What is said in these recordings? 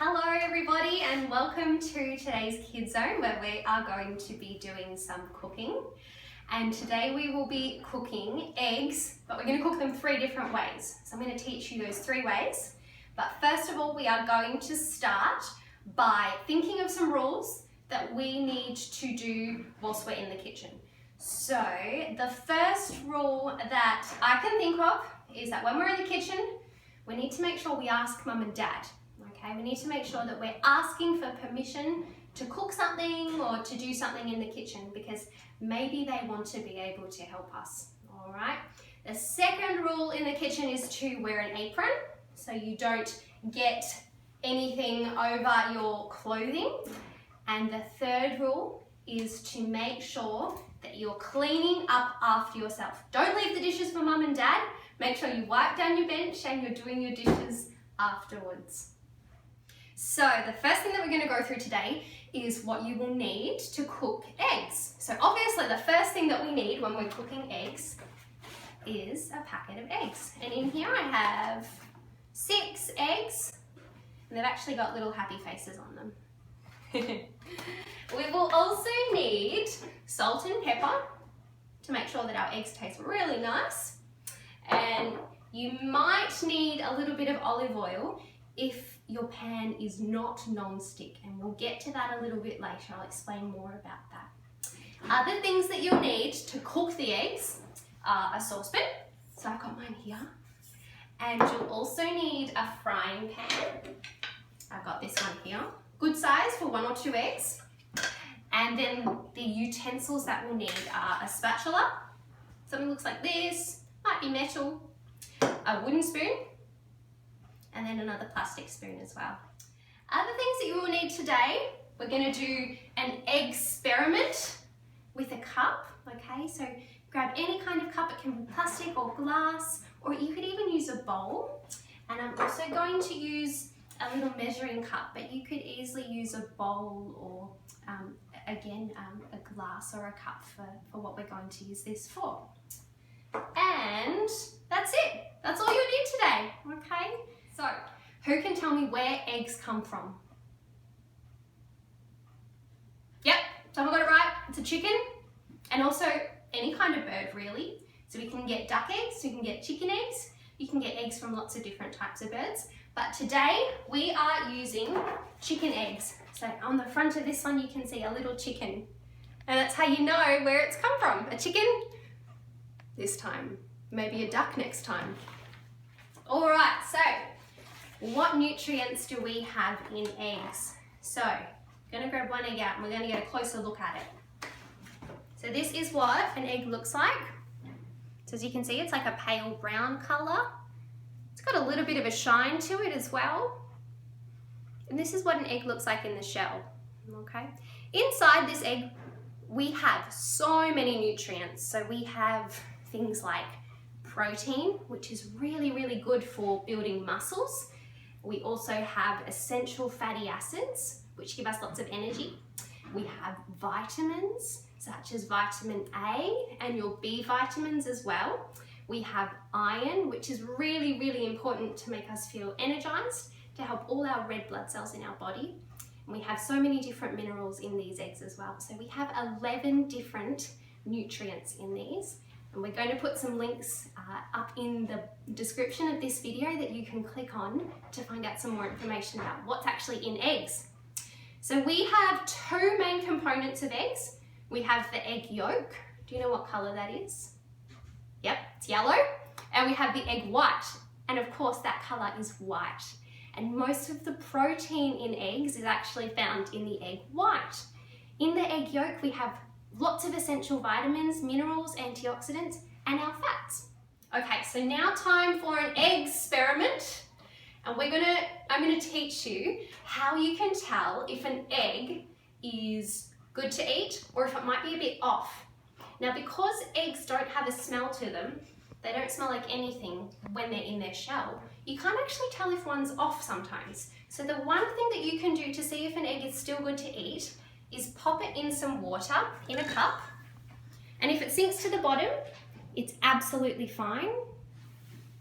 Hello everybody and welcome to today's Kids Zone where we are going to be doing some cooking. And today we will be cooking eggs, but we're going to cook them 3 different ways. So I'm going to teach you those 3 ways. But first of all, we are going to start by thinking of some rules that we need to do whilst we're in the kitchen. So the first rule that I can think of is that when we're in the kitchen, we need to make sure we ask Mum and Dad. Okay, we need to make sure that we're asking for permission to cook something or to do something in the kitchen because maybe they want to be able to help us. All right. The second rule in the kitchen is to wear an apron so you don't get anything over your clothing. And the third rule is to make sure that you're cleaning up after yourself. Don't leave the dishes for Mum and Dad. Make sure you wipe down your bench and you're doing your dishes afterwards. So the first thing that we're going to go through today is what you will need to cook eggs. So obviously the first thing that we need when we're cooking eggs is a packet of eggs. And in here I have 6 eggs and they've actually got little happy faces on them. We will also need salt and pepper to make sure that our eggs taste really nice. And you might need a little bit of olive oil if your pan is not non-stick, and we'll get to that a little bit later. I'll explain more about that. Other things that you'll need to cook the eggs are a saucepan, so I've got mine here, and you'll also need a frying pan. I've got this one here, good size for 1 or 2 eggs. And then the utensils that we'll need are a spatula, something looks like this, might be metal, a wooden spoon, and then another plastic spoon as well. Other things that you will need today, we're going to do an egg experiment with a cup, okay? So grab any kind of cup, it can be plastic or glass, or you could even use a bowl. And I'm also going to use a little measuring cup, but you could easily use a bowl or a glass or a cup for what we're going to use this for. And that's it. That's all you need today, okay? So, who can tell me where eggs come from? Yep, someone got it right. It's a chicken, and also any kind of bird really. So we can get duck eggs, we can get chicken eggs, you can get eggs from lots of different types of birds. But today we are using chicken eggs. So on the front of this one you can see a little chicken. And that's how you know where it's come from. A chicken this time, maybe a duck next time. All right, so what nutrients do we have in eggs? So, I'm going to grab one egg out and we're going to get a closer look at it. So this is what an egg looks like. So as you can see, it's like a pale brown colour. It's got a little bit of a shine to it as well. And this is what an egg looks like in the shell, okay? Inside this egg, we have so many nutrients. So we have things like protein, which is really, really good for building muscles. We also have essential fatty acids, which give us lots of energy. We have vitamins, such as vitamin A and your B vitamins as well. We have iron, which is really, really important to make us feel energized, to help all our red blood cells in our body. And we have so many different minerals in these eggs as well. So we have 11 different nutrients in these. And we're going to put some links up in the description of this video that you can click on to find out some more information about what's actually in eggs. So we have 2 main components of eggs. We have the egg yolk. Do you know what colour that is? Yep, it's yellow. And we have the egg white. And of course that colour is white. And most of the protein in eggs is actually found in the egg white. In the egg yolk we have lots of essential vitamins, minerals, antioxidants, and our fats. Okay, so now time for an egg experiment. And I'm gonna teach you how you can tell if an egg is good to eat or if it might be a bit off. Now, because eggs don't have a smell to them, they don't smell like anything when they're in their shell, you can't actually tell if one's off sometimes. So the one thing that you can do to see if an egg is still good to eat is pop it in some water in a cup, and if it sinks to the bottom, it's absolutely fine.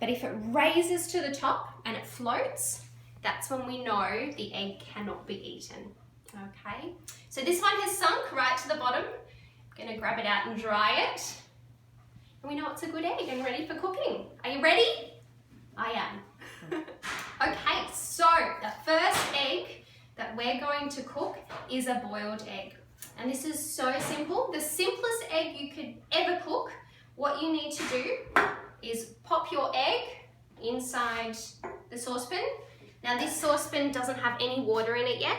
But if it raises to the top and it floats, that's when we know the egg cannot be eaten. Okay, so this one has sunk right to the bottom. I'm gonna grab it out and dry it. And we know it's a good egg and ready for cooking. Are you ready? I am. Okay, so the first egg that we're going to cook is a boiled egg. And this is so simple. The simplest egg you could ever cook. What you need to do is pop your egg inside the saucepan. Now this saucepan doesn't have any water in it yet.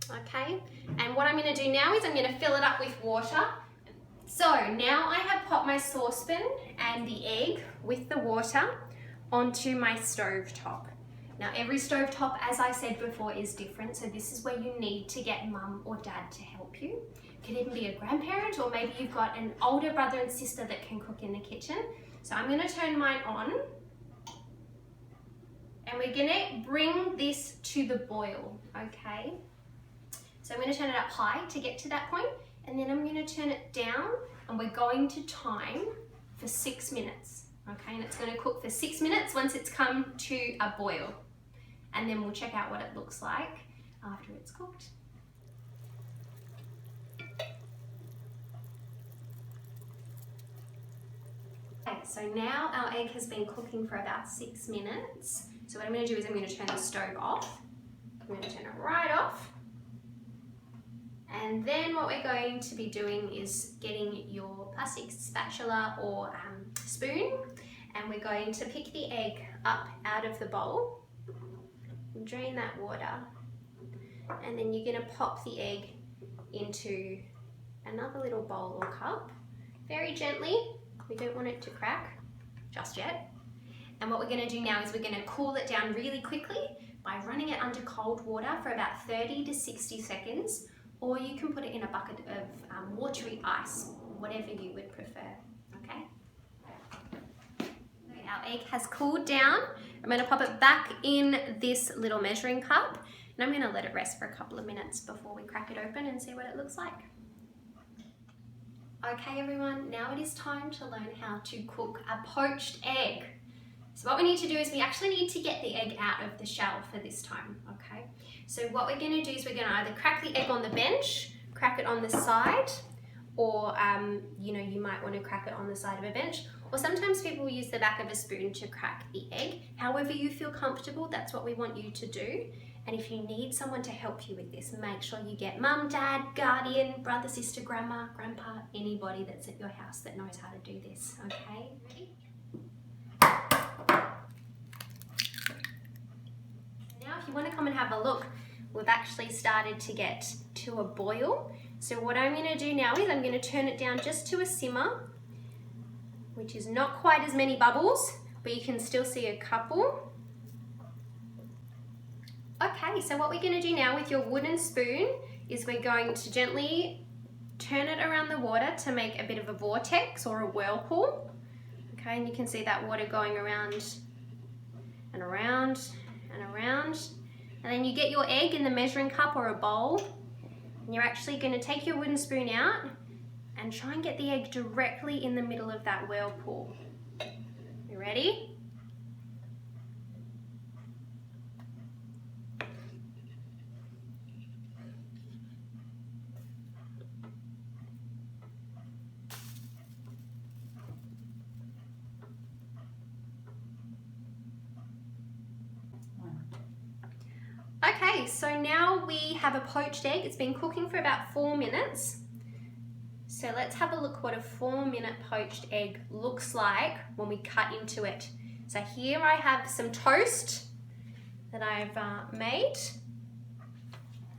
Okay, and what I'm going to do now is I'm going to fill it up with water. So now I have popped my saucepan and the egg with the water onto my stove top. Now every stove top, as I said before, is different, so this is where you need to get mum or dad to help you. It could even be a grandparent, or maybe you've got an older brother and sister that can cook in the kitchen. So I'm going to turn mine on, and we're going to bring this to the boil, okay? So I'm going to turn it up high to get to that point, and then I'm going to turn it down, and we're going to time for 6 minutes, okay? And it's going to cook for 6 minutes once it's come to a boil, and then we'll check out what it looks like after it's cooked. Okay, so now our egg has been cooking for about 6 minutes. So what I'm going to do is I'm going to turn the stove off. I'm going to turn it right off. And then what we're going to be doing is getting your plastic spatula or spoon, and we're going to pick the egg up out of the bowl and drain that water, and then you're going to pop the egg into another little bowl or cup very gently. We don't want it to crack just yet. And what we're going to do now is we're going to cool it down really quickly by running it under cold water for about 30 to 60 seconds. Or you can put it in a bucket of watery ice, whatever you would prefer, okay? Our egg has cooled down. I'm going to pop it back in this little measuring cup, and I'm going to let it rest for a couple of minutes before we crack it open and see what it looks like. Okay everyone, now it is time to learn how to cook a poached egg. So what we need to do is we actually need to get the egg out of the shell for this time, okay? So what we're going to do is we're going to either crack the egg on the bench, crack it on the side, or you know, you might want to crack it on the side of a bench, or sometimes people use the back of a spoon to crack the egg. However you feel comfortable, that's what we want you to do. And if you need someone to help you with this, make sure you get mum, dad, guardian, brother, sister, grandma, grandpa, anybody that's at your house that knows how to do this, okay? Ready? Now if you want to come and have a look, we've actually started to get to a boil. So what I'm going to do now is I'm going to turn it down just to a simmer, which is not quite as many bubbles, but you can still see a couple. Okay, so what we're going to do now with your wooden spoon is we're going to gently turn it around the water to make a bit of a vortex or a whirlpool. Okay, and you can see that water going around and around and around. And then you get your egg in the measuring cup or a bowl, and you're actually going to take your wooden spoon out and try and get the egg directly in the middle of that whirlpool. You ready? Okay, so now we have a poached egg. It's been cooking for about 4 minutes. So let's have a look what a 4-minute poached egg looks like when we cut into it. So here I have some toast that I've made.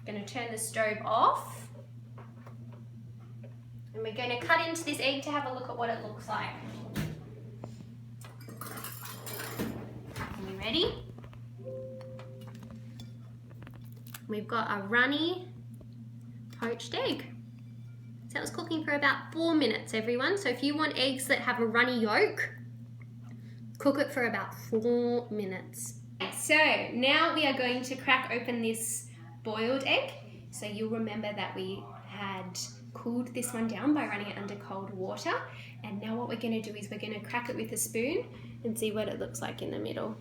I'm going to turn the stove off. And we're going to cut into this egg to have a look at what it looks like. Are you ready? We've got a runny poached egg. So it was cooking for about 4 minutes, everyone. So if you want eggs that have a runny yolk, cook it for about 4 minutes. So now we are going to crack open this boiled egg. So you'll remember that we had cooled this one down by running it under cold water. And now what we're going to do is we're going to crack it with a spoon and see what it looks like in the middle.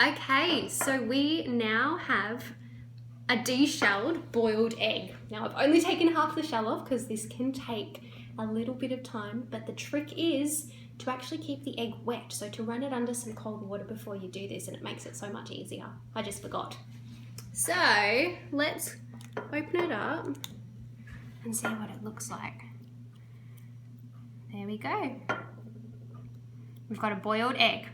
Okay, so we now have a de-shelled boiled egg. Now I've only taken half the shell off because this can take a little bit of time, but the trick is to actually keep the egg wet, so to run it under some cold water before you do this, and it makes it so much easier. I just forgot. So let's open it up and see what it looks like. There we go. We've got a boiled egg.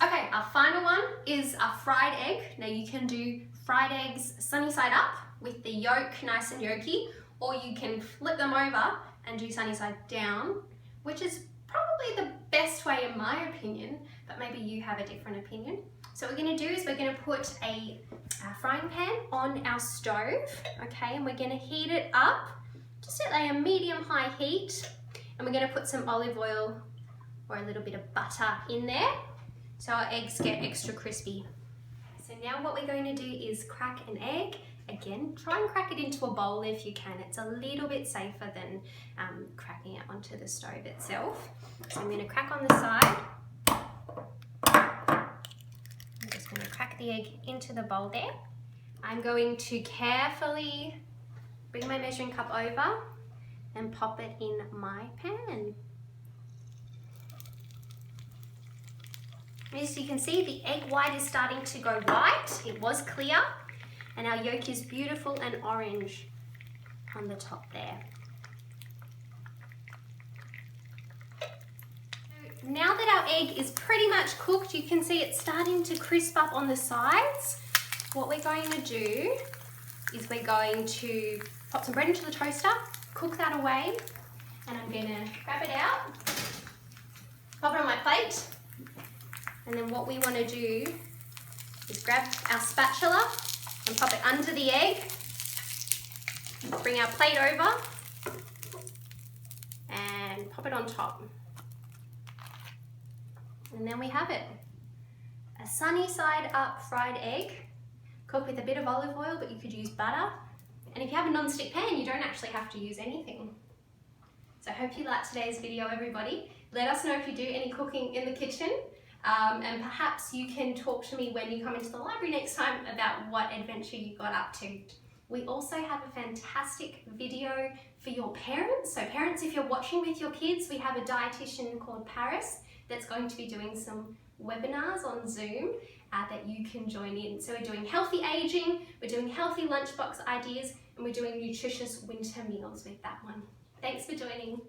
Okay, our final one is a fried egg. Now you can do fried eggs sunny side up with the yolk nice and yolky, or you can flip them over and do sunny side down, which is probably the best way in my opinion, but maybe you have a different opinion. So what we're going to do is we're going to put a frying pan on our stove, okay, and we're going to heat it up just at a medium-high heat, and we're going to put some olive oil or a little bit of butter in there so our eggs get extra crispy. So now what we're going to do is crack an egg. Again, try and crack it into a bowl if you can. It's a little bit safer than cracking it onto the stove itself. So I'm going to crack on the side. I'm just going to crack the egg into the bowl there. I'm going to carefully bring my measuring cup over and pop it in my pan. As you can see, the egg white is starting to go white. It was clear, and our yolk is beautiful and orange on the top there. Now that our egg is pretty much cooked, you can see it's starting to crisp up on the sides. What we're going to do is we're going to pop some bread into the toaster, cook that away, and I'm going to grab it out, pop it on my plate, and then what we want to do is grab our spatula and pop it under the egg, bring our plate over, and pop it on top. And then we have it. A sunny side up fried egg, cooked with a bit of olive oil, but you could use butter. And if you have a non-stick pan, you don't actually have to use anything. So I hope you liked today's video, everybody. Let us know if you do any cooking in the kitchen. And perhaps you can talk to me when you come into the library next time about what adventure you got up to. We also have a fantastic video for your parents. So parents, if you're watching with your kids, we have a dietitian called Paris that's going to be doing some webinars on Zoom that you can join in. So we're doing healthy aging, we're doing healthy lunchbox ideas, and we're doing nutritious winter meals with that one. Thanks for joining.